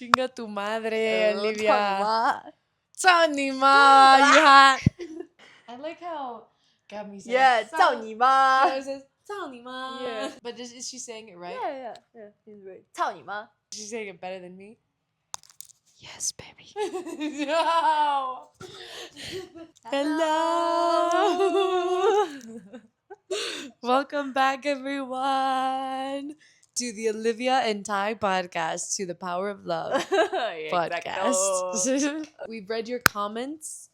Chinga tu madre, Olivia. 操你妈 操你妈, you hack. I like how Gabby says, Yeah, 操你妈 She always says, 操你妈. Yeah. But is she saying it right? Yeah, he's right. 操你妈 Is she saying it better than me? Yes, baby. No. Hello. Welcome back, everyone, to the Olivia and Ty podcast, to the Power of Love podcast. We've read your comments.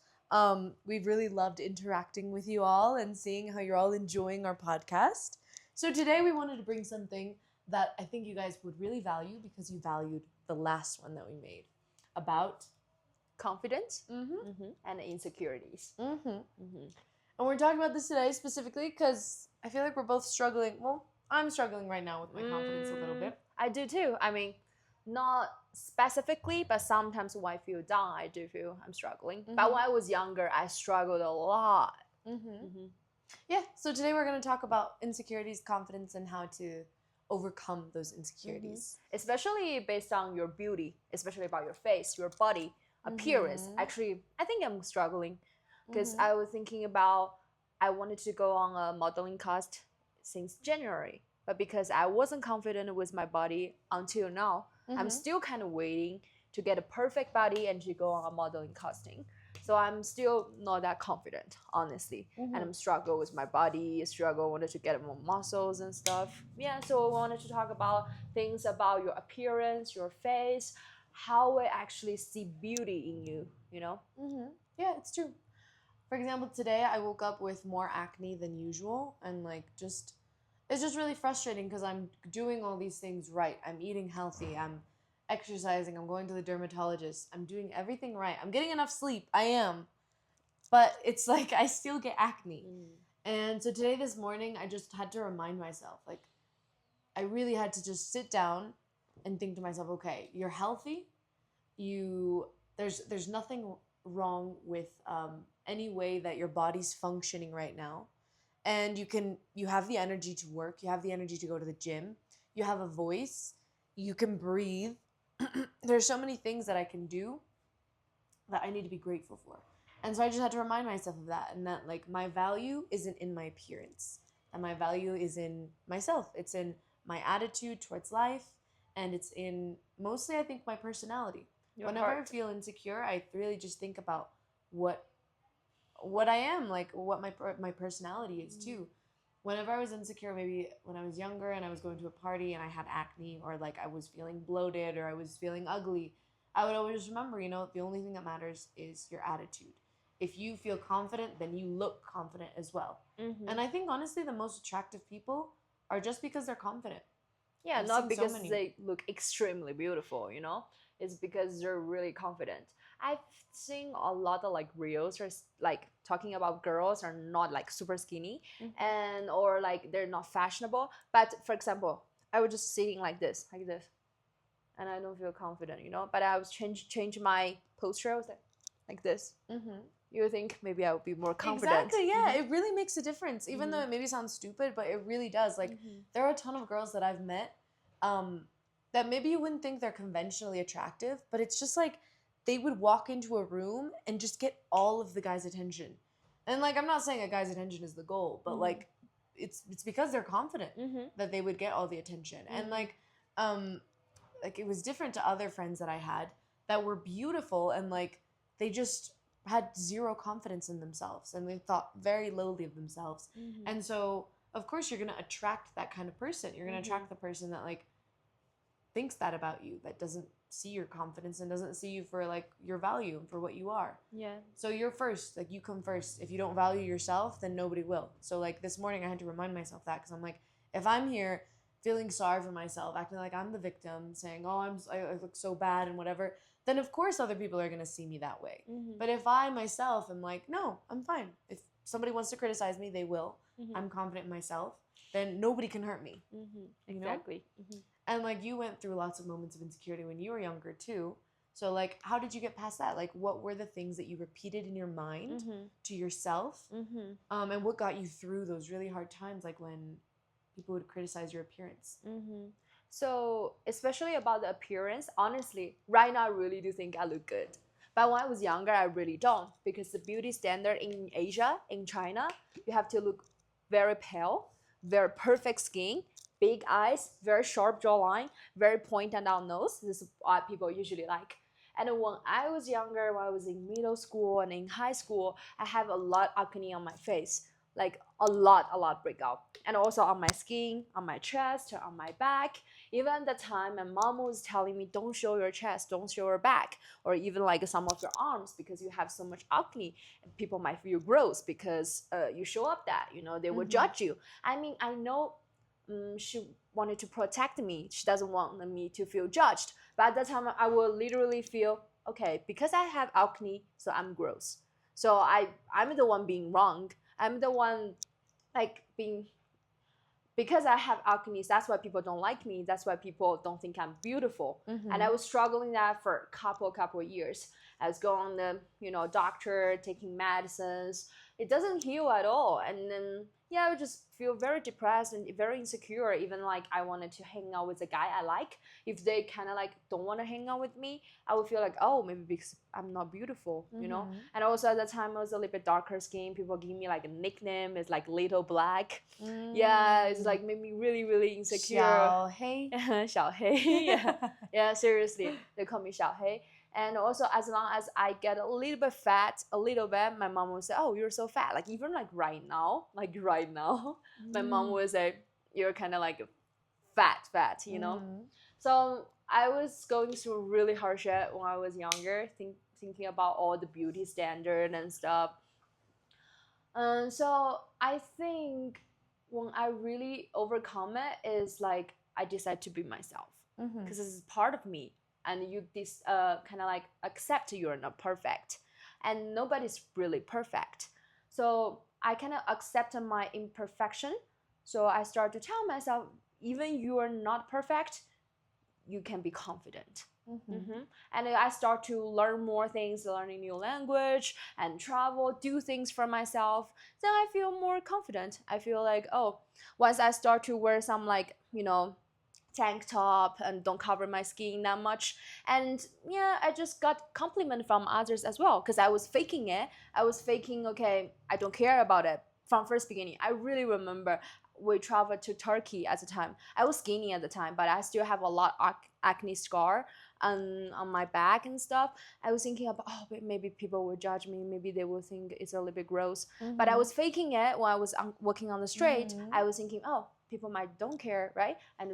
We've really loved interacting with you all and seeing how you're all enjoying our podcast. So today we wanted to bring something that I think you guys would really value because you valued the last one that we made about Confidence and insecurities. And we're talking about this today specifically because I feel like we're both struggling. Well, I'm struggling right now with my confidence a little bit. I do too. I mean, not specifically, but sometimes when I feel down, I do feel I'm struggling. But when I was younger, I struggled a lot. Yeah, so today we're going to talk about insecurities, confidence, and how to overcome those insecurities. Especially based on your beauty, especially about your face, your body, appearance. Actually, I think I'm struggling because I was thinking about I wanted to go on a modeling class since January, but because I wasn't confident with my body until now, I'm still kind of waiting to get a perfect body and to go on a modeling casting. So I'm still not that confident, honestly, and I'm struggling with my body. Wanted to get more muscles and stuff. Yeah, so I wanted to talk about things about your appearance, your face, how I actually see beauty in you. You know? Yeah, it's true. For example, today I woke up with more acne than usual, and it's just really frustrating because I'm doing all these things right. I'm eating healthy. I'm exercising. I'm going to the dermatologist. I'm doing everything right. I'm getting enough sleep. I am. But it's like I still get acne. And so today, this morning, I just had to remind myself, I really had to just sit down and think to myself, okay, you're healthy. There's nothing wrong with any way that your body's functioning right now. And you have the energy to work, you have the energy to go to the gym, you have a voice, you can breathe. There's so many things that I can do that I need to be grateful for. And so I just had to remind myself of that, and that my value isn't in my appearance, and my value is in myself. It's in my attitude towards life, and it's in mostly I think my personality. Whenever I feel insecure, I really just think about what I am, what my personality is too. Whenever I was insecure, maybe when I was younger and I was going to a party and I had acne, or I was feeling bloated, or I was feeling ugly, I would always remember, the only thing that matters is your attitude. If you feel confident, then you look confident as well. And I think honestly the most attractive people are just because they're confident. Yeah, not because they look extremely beautiful, It's because they're really confident. I've seen a lot of reels or talking about girls are not super skinny and or they're not fashionable. But for example, I was just sitting like this, and I don't feel confident, But I was change my posture. I was like this. You think maybe I would be more confident? Exactly, yeah. It really makes a difference, even though it maybe sounds stupid, but it really does. There are a ton of girls that I've met that maybe you wouldn't think they're conventionally attractive, but it's just they would walk into a room and just get all of the guys' attention. And I'm not saying a guy's attention is the goal, but it's because they're confident that they would get all the attention. And it was different to other friends that I had that were beautiful, and they just had zero confidence in themselves, and they thought very lowly of themselves. And so of course you're going to attract that kind of person. You're going to attract the person that thinks that about you, that doesn't see your confidence and doesn't see you for your value and for what you are. Yeah. So you're first, you come first. If you don't value yourself, then nobody will. So this morning I had to remind myself that, because I'm if I'm here feeling sorry for myself, acting like I'm the victim, saying, oh, I look so bad and whatever, then of course other people are going to see me that way. But if I myself am no, I'm fine. If somebody wants to criticize me, they will. I'm confident in myself, then nobody can hurt me. Exactly. And you went through lots of moments of insecurity when you were younger too. So how did you get past that? What were the things that you repeated in your mind to yourself? And what got you through those really hard times, when people would criticize your appearance? So, especially about the appearance, honestly, right now I really do think I look good. But when I was younger, I really don't, because the beauty standard in Asia, in China, you have to look very pale, very perfect skin, big eyes, very sharp jawline, very pointed out nose. This is what people usually like. And when I was younger, when I was in middle school and in high school, I have a lot acne on my face, like a lot breakout, and also on my skin, on my chest, on my back. Even at the time, my mom was telling me, don't show your chest, don't show your back, or even like some of your arms, because you have so much acne. And people might feel gross because you show up that, they will judge you. I mean, I know she wanted to protect me. She doesn't want me to feel judged. But at that time, I will literally feel, okay, because I have acne, so I'm gross. So I'm the one being wrong. I'm the one like being, because I have acne, that's why people don't like me. That's why people don't think I'm beautiful. And I was struggling that for a couple of years. I was going to doctor, taking medicines. It doesn't heal at all. And then I would just feel very depressed and very insecure. Even like I wanted to hang out with a guy I like. If they kind of like don't want to hang out with me, I would feel like, oh, maybe because I'm not beautiful. And also at that time I was a little bit darker skin. People give me like a nickname. It's like Little Black. Yeah, it's like made me really, really insecure. 小黑. 小黑. Yeah. Yeah, seriously. They call me 小黑. And also, as long as I get a little bit fat, my mom will say, oh, you're so fat. Like, even like right now, my mom will say, you're kind of like fat. So I was going through really hardship when I was younger, thinking about all the beauty standard and stuff. And so I think when I really overcome it is like I decide to be myself, because this is part of me, and you kind of like accept you're not perfect, and nobody's really perfect. So I kind of accept my imperfection. So I start to tell myself, even you are not perfect, you can be confident. And I start to learn more things, learning new language and travel, do things for myself. Then I feel more confident. I feel like, oh, once I start to wear some like, tank top and don't cover my skin that much. And I just got compliment from others as well, because I was faking it. I was faking, okay, I don't care about it from first beginning. I really remember we traveled to Turkey at the time. I was skinny at the time, but I still have a lot of acne scar on my back and stuff. I was thinking about, oh, maybe people will judge me. Maybe they will think it's a little bit gross. But I was faking it when I was walking on the street. I was thinking, oh, people might don't care, right? And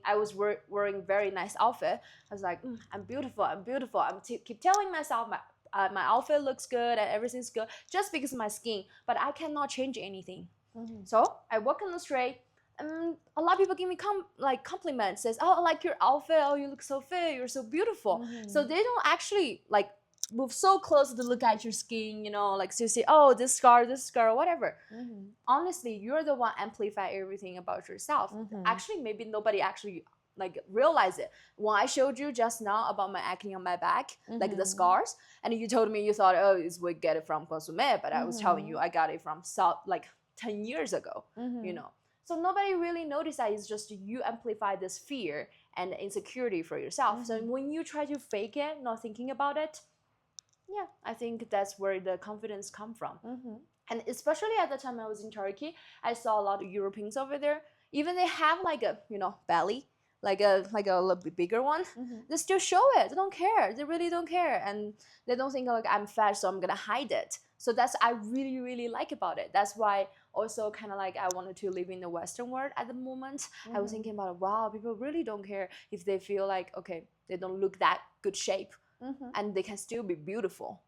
I was wearing very nice outfit. I was like, I'm beautiful. I'm keep telling myself my outfit looks good and everything's good just because of my skin. But I cannot change anything. So I walk on the street. A lot of people give me compliments, says, oh, I like your outfit, oh, you look so fit, you're so beautiful. So they don't actually like move so close to look at your skin, like to say, oh, this scar, whatever. Honestly, you're the one amplify everything about yourself. Actually, maybe nobody actually like realize it. When I showed you just now about my acne on my back, like the scars, and you told me you thought, oh, we get it from Consume, but I was telling you I got it from like 10 years ago. So nobody really noticed that. It's just you amplify this fear and insecurity for yourself. So when you try to fake it, not thinking about it, I think that's where the confidence come from. And especially at the time I was in Turkey, I saw a lot of Europeans over there. Even they have like a belly, like a little bit bigger one. They still show it. They don't care. They really don't care, and they don't think like I'm fat, so I'm gonna hide it. So that's I really, really like about it. That's why also kind of like I wanted to live in the Western world at the moment. I was thinking about, wow, people really don't care if they feel like, okay, they don't look that good shape, and they can still be beautiful.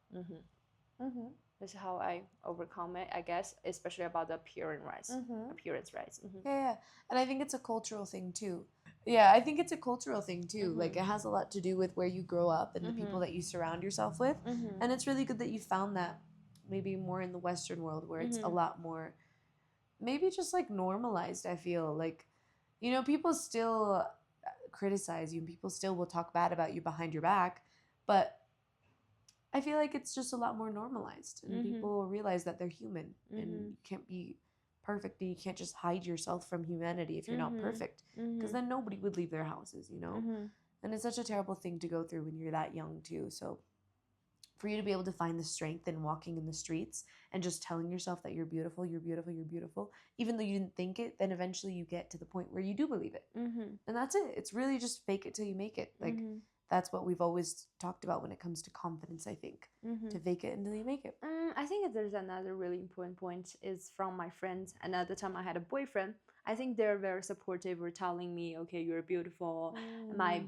That's how I overcome it, I guess, especially about the appearance rights. Yeah. And I think it's a cultural thing too. Yeah, I think it's a cultural thing too. Like it has a lot to do with where you grow up and the people that you surround yourself with. And it's really good that you found that maybe more in the Western world where it's a lot more, maybe just like normalized. I feel like, people still criticize you and people still will talk bad about you behind your back, but I feel like it's just a lot more normalized, and people realize that they're human and you can't be perfect, and you can't just hide yourself from humanity if you're not perfect, because then nobody would leave their houses, you know. And it's such a terrible thing to go through when you're that young too. So for you to be able to find the strength in walking in the streets and just telling yourself that you're beautiful, you're beautiful, you're beautiful, even though you didn't think it, then eventually you get to the point where you do believe it. And that's it. It's really just fake it till you make it. Like, that's what we've always talked about when it comes to confidence, I think. To fake it until you make it. I think that there's another really important point is from my friends. And at the time I had a boyfriend, I think they're very supportive, were telling me, okay, you're beautiful. My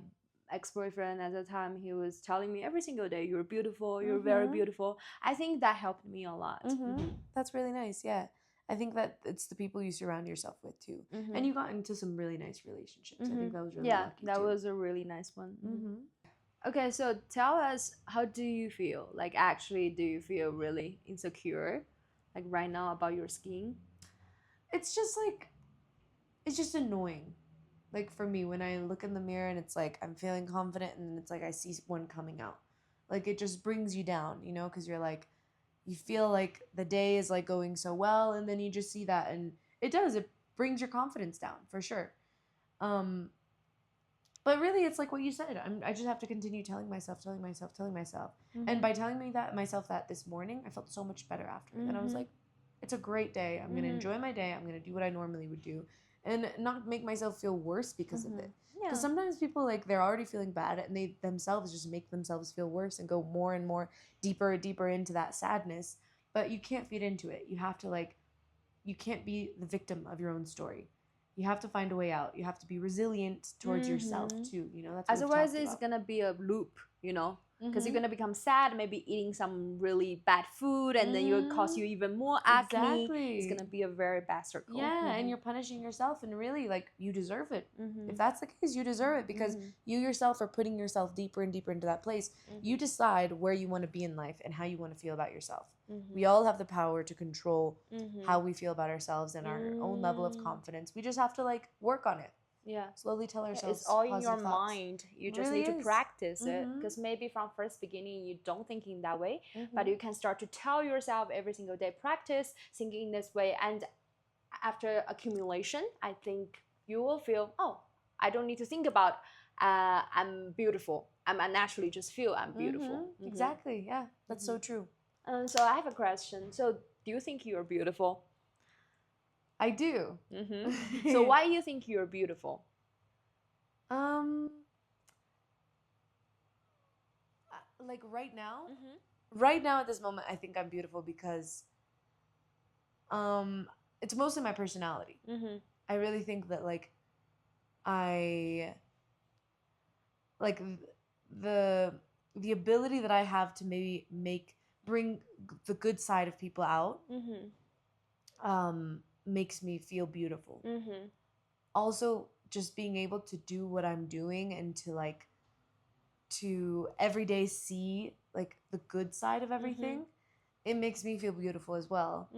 ex-boyfriend at the time, he was telling me every single day, you're beautiful, you're very beautiful. I think that helped me a lot. That's really nice. Yeah, I think that it's the people you surround yourself with too. And you got into some really nice relationships. I think that was really lucky that too. was a really nice one. Okay, so tell us, how do you feel? Like, actually, do you feel really insecure, like right now, about your skin? It's just annoying. Like, for me, when I look in the mirror and it's like I'm feeling confident and it's like I see one coming out. Like, it just brings you down, you know, because you're like, you feel like the day is like going so well, and then you just see that, and it brings your confidence down for sure. But really, it's like what you said. I just have to continue telling myself. And by telling myself that this morning, I felt so much better after. And I was like, it's a great day. I'm going to enjoy my day. I'm going to do what I normally would do and not make myself feel worse because of it. Because sometimes people, like, they're already feeling bad and they themselves just make themselves feel worse and go more and more deeper and deeper into that sadness. But you can't feed into it. You have to, like, you can't be the victim of your own story. You have to find a way out. You have to be resilient towards yourself too. You know, that's what otherwise it's gonna be a loop, you know, because you're gonna become sad, maybe eating some really bad food, and then it will cause you even more acne. It's gonna be a very bad circle. Yeah, and you're punishing yourself, and really, like, you deserve it. If that's the case, you deserve it, because you yourself are putting yourself deeper and deeper into that place. You decide where you want to be in life and how you want to feel about yourself. We all have the power to control how we feel about ourselves and our own level of confidence. We just have to, like, work on it. Slowly tell ourselves it's all in your thoughts. mind. You just really need to is. practice it, because maybe from first beginning you don't think in that way, but you can start to tell yourself every single day, practice thinking in this way, and after accumulation, I think you will feel, oh, I don't need to think about I'm beautiful. I naturally just feel I'm beautiful. Exactly. Yeah, that's so true. So I have a question. So do you think you're beautiful? I do. So why do you think you're beautiful? Like right now at this moment, I think I'm beautiful because it's mostly my personality. I really think that, like, I like the ability that I have to maybe bring the good side of people out makes me feel beautiful. Also, just being able to do what I'm doing and to every day see, like, the good side of everything, it makes me feel beautiful as well.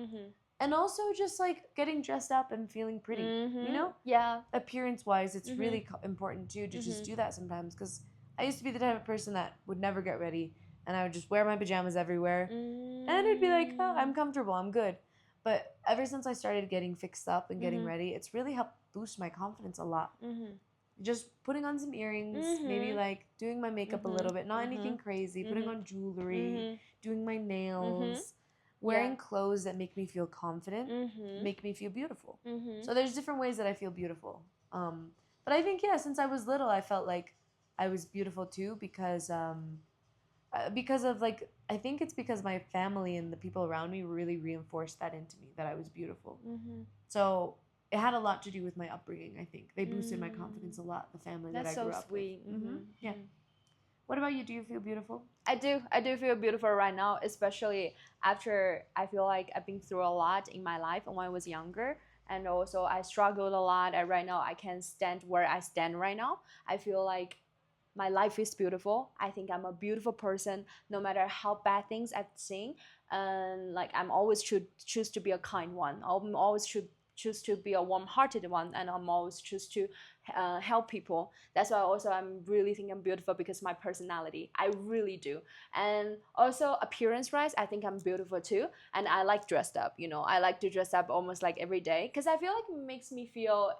And also just, like, getting dressed up and feeling pretty, you know? Yeah. Appearance wise, it's really important too to just do that sometimes, because I used to be the type of person that would never get ready, and I would just wear my pajamas everywhere, and it'd be like, oh, I'm comfortable, I'm good. But ever since I started getting fixed up and getting ready, it's really helped boost my confidence a lot. Just putting on some earrings, maybe, like, doing my makeup a little bit, not anything crazy, putting on jewelry, doing my nails, wearing clothes that make me feel confident, make me feel beautiful. So there's different ways that I feel beautiful. But I think, yeah, since I was little, I felt like I was beautiful too, because of, like, I think it's because my family and the people around me really reinforced that into me, that I was beautiful. So it had a lot to do with my upbringing, I think. They boosted my confidence a lot, the family that I grew up with. Yeah. What about you? Do you feel beautiful? I do feel beautiful right now, especially after I feel like I've been through a lot in my life when I was younger. And also I struggled a lot, and right now I can stand where I stand right now. I feel like my life is beautiful. I think I'm a beautiful person, no matter how bad things I've seen. And, like, I'm always choose to be a kind one. I'm always choose to be a warm-hearted one, and I'm always choose to help people. That's why also I'm really think I'm beautiful, because my personality, I really do. And also appearance wise, I think I'm beautiful too, and I like dressed up. I like to dress up almost like every day, because I feel like it makes me feel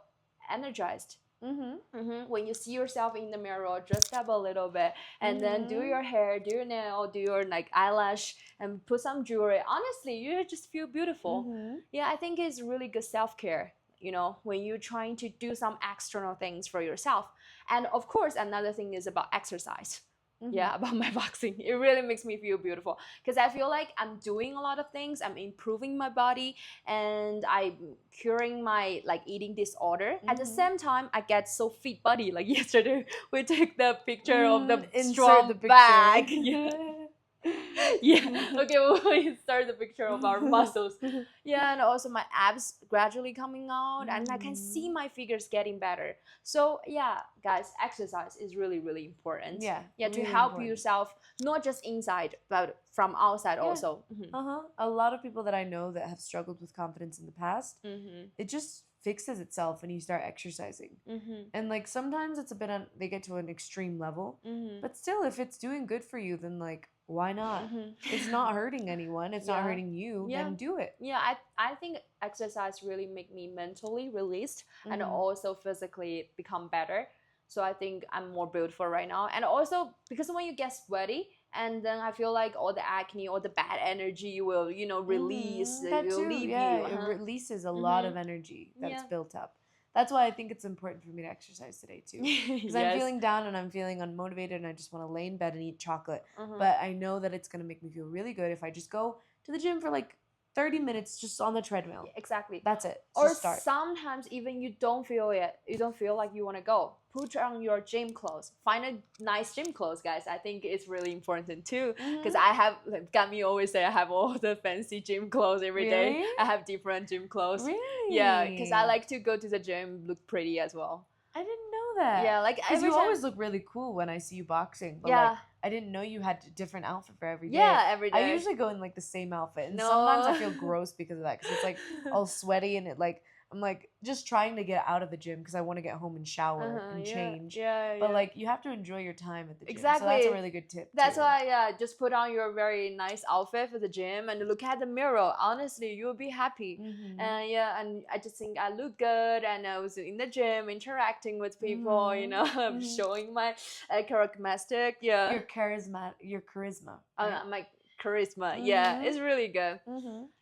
energized. When you see yourself in the mirror, dressed up a little bit, and then do your hair, do your nail, do your like eyelash, and put some jewelry, honestly, you just feel beautiful. Yeah, I think it's really good self-care, when you're trying to do some external things for yourself. And of course, another thing is about exercise. Yeah, about my boxing, it really makes me feel beautiful, because I feel like I'm doing a lot of things, I'm improving my body, and I'm curing my like eating disorder. At the same time, I get so fit body. Like yesterday we took the picture of the strong the picture. back. Yeah. Okay, we'll insert the picture of our muscles. Yeah, and also my abs gradually coming out, and I can see my figures getting better. So yeah, guys, exercise is really, really important. Yeah, To really help important. yourself, not just inside, but from outside also. A lot of people that I know that have struggled with confidence in the past, it just fixes itself when you start exercising. And like sometimes it's a bit they get to an extreme level, but still, if it's doing good for you, then like why not? It's not hurting anyone, it's not hurting you, then do it. Yeah, I think exercise really make me mentally released, and also physically become better. So I think I'm more beautiful right now. And also because when you get sweaty, and then I feel like all the acne or the bad energy will release. That will too, leave yeah, you. it releases a lot of energy that's built up. That's why I think it's important for me to exercise today too, because I'm feeling down and I'm feeling unmotivated, and I just want to lay in bed and eat chocolate. But I know that it's gonna make me feel really good if I just go to the gym for like 30 minutes just on the treadmill. Exactly. That's it. Or sometimes even you don't feel it. You don't feel like you want to go. Put on your gym clothes. Find a nice gym clothes, guys. I think it's really important too. Because I have, like Gami always say, I have all the fancy gym clothes every day. I have different gym clothes. Really? Yeah, because I like to go to the gym, look pretty as well. I didn't know that. Yeah, like because you always look really cool when I see you boxing. But like, I didn't know you had a different outfit for every day. Yeah, every day. I usually go in like the same outfit, and sometimes I feel gross because of that. Because it's like all sweaty, and it like I'm like just trying to get out of the gym because I want to get home and shower and change. But like you have to enjoy your time at the gym. Exactly. So that's a really good tip. That's why just put on your very nice outfit for the gym and look at the mirror. Honestly, you'll be happy. And and I just think I look good, and I was in the gym interacting with people. I'm showing my charismatic. Yeah. Your charisma. Your charisma. Right? My charisma. Yeah, it's really good.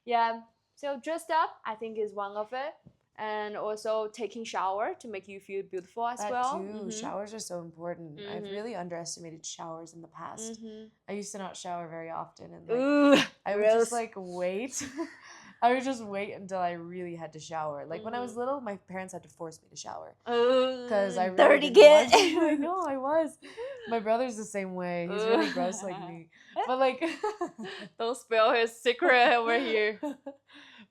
Yeah. So dressed up, I think, is one of it. And also taking shower to make you feel beautiful as well. Too. Showers are so important. I've really underestimated showers in the past. I used to not shower very often, and like, I would just like wait. I would just wait until I really had to shower. Like when I was little, my parents had to force me to shower because I really didn't want to. I know I was. My brother's the same way. He's really gross like me. But like, don't spill his secret over here.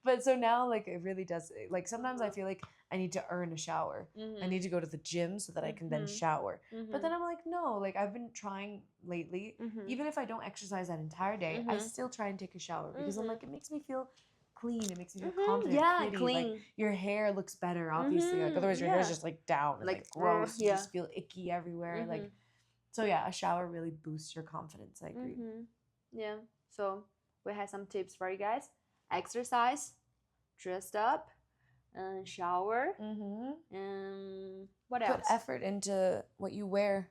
But so now, like, it really does. Like, sometimes I feel like I need to earn a shower. I need to go to the gym so that I can then shower. But then I'm like, no. Like, I've been trying lately. Even if I don't exercise that entire day, I still try and take a shower because I'm like, it makes me feel clean. It makes me feel confident. Yeah, pretty. clean. Like, your hair looks better, obviously. Like, otherwise, your hair's just like down and like gross. You just feel icky everywhere. Like, so yeah, a shower really boosts your confidence. I agree. Yeah. So we had some tips for you guys. Exercise, dressed up, and shower, and what else? Put effort into what you wear.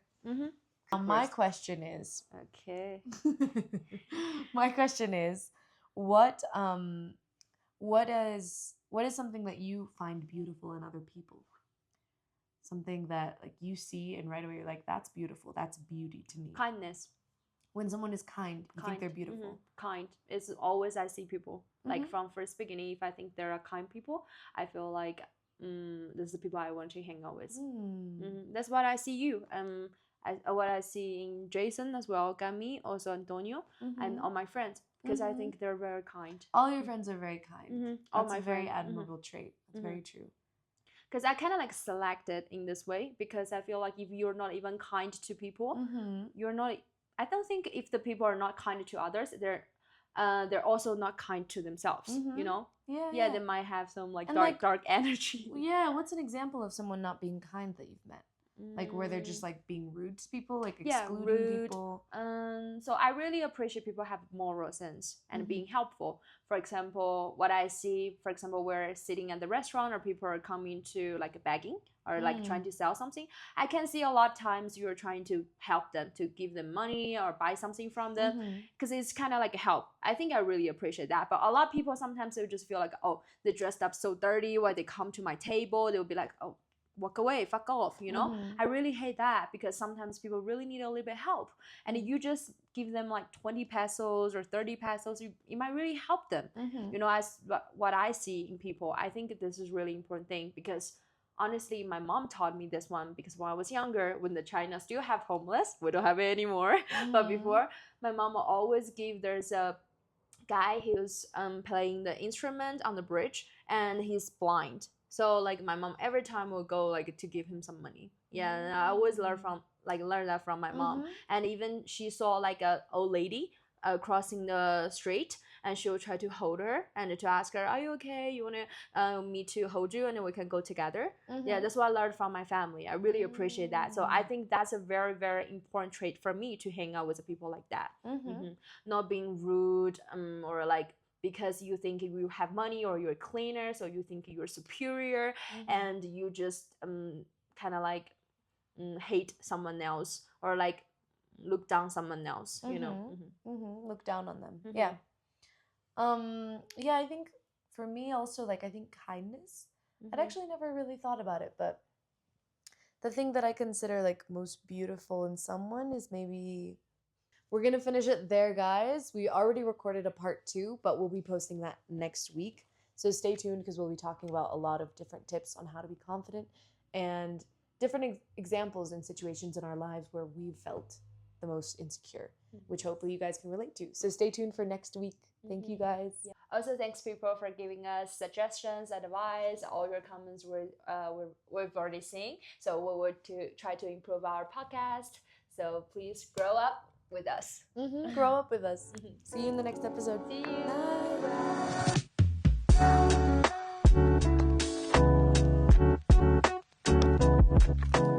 My question is, okay. My question is, what is something that you find beautiful in other people? Something that like you see and right away you're like, that's beautiful. That's beauty to me. Kindness. When someone is kind, you think they're beautiful. Kind. It's always I see people like from first beginning. If I think there are kind people, I feel like this is the people I want to hang out with. That's what I see you. What I see in Jason as well, Gami, also Antonio, and all my friends, because I think they're very kind. All your friends are very kind. All That's my a very friends. admirable trait. That's very true. Because I kind of like selected in this way, because I feel like if you're not even kind to people, you're not. I don't think if the people are not kind to others, they're they're also not kind to themselves. You know. Yeah. They might have some like And, dark energy. Yeah, what's an example of someone not being kind that you've met? Like where they're just like being rude to people, like excluding rude. people. So I really appreciate people have moral sense and being helpful. For example, what I see, for example, we're sitting at the restaurant or people are coming to like begging or like trying to sell something. I can see a lot of times you're trying to help them, to give them money or buy something from them, because it's kind of like a help. I think I really appreciate that. But a lot of people sometimes they just feel like, oh, they dressed up so dirty. When they come to my table, they'll be like, oh, walk away, fuck off, you know. I really hate that, because sometimes people really need a little bit of help, and if you just give them like 20 pesos or 30 pesos, it might really help them. You know, as what I see in people, I think this is really important thing, because honestly my mom taught me this one, because when I was younger, when the China still have homeless, we don't have it anymore, but before, my mom will always give, there's a guy who's playing the instrument on the bridge and he's blind. So like my mom every time will go like to give him some money. And I always learn that from my mom. And even she saw like a old lady crossing the street, and she will try to hold her and to ask her, are you okay, you want me to hold you, and then we can go together. That's what I learned from my family. I really appreciate that. So I think that's a very, very important trait for me, to hang out with people like that. Not being rude or like because you think you have money or you're a cleaner, so you think you're superior, and you just kind of like hate someone else, or like look down someone else, you know. Look down on them. Yeah, I think for me also, like, I think kindness, I'd actually never really thought about it, but the thing that I consider like most beautiful in someone is maybe, we're gonna finish it there, guys. We already recorded a part 2, but we'll be posting that next week, so stay tuned, because we'll be talking about a lot of different tips on how to be confident and different examples and situations in our lives where we've felt the most insecure, which hopefully you guys can relate to. So stay tuned for next week. Thank you, guys. Also, thanks people for giving us suggestions, advice. All your comments we've already seen, so we will try to improve our podcast. So please grow up with us. Grow up with us. See you in the next episode. See you. Bye.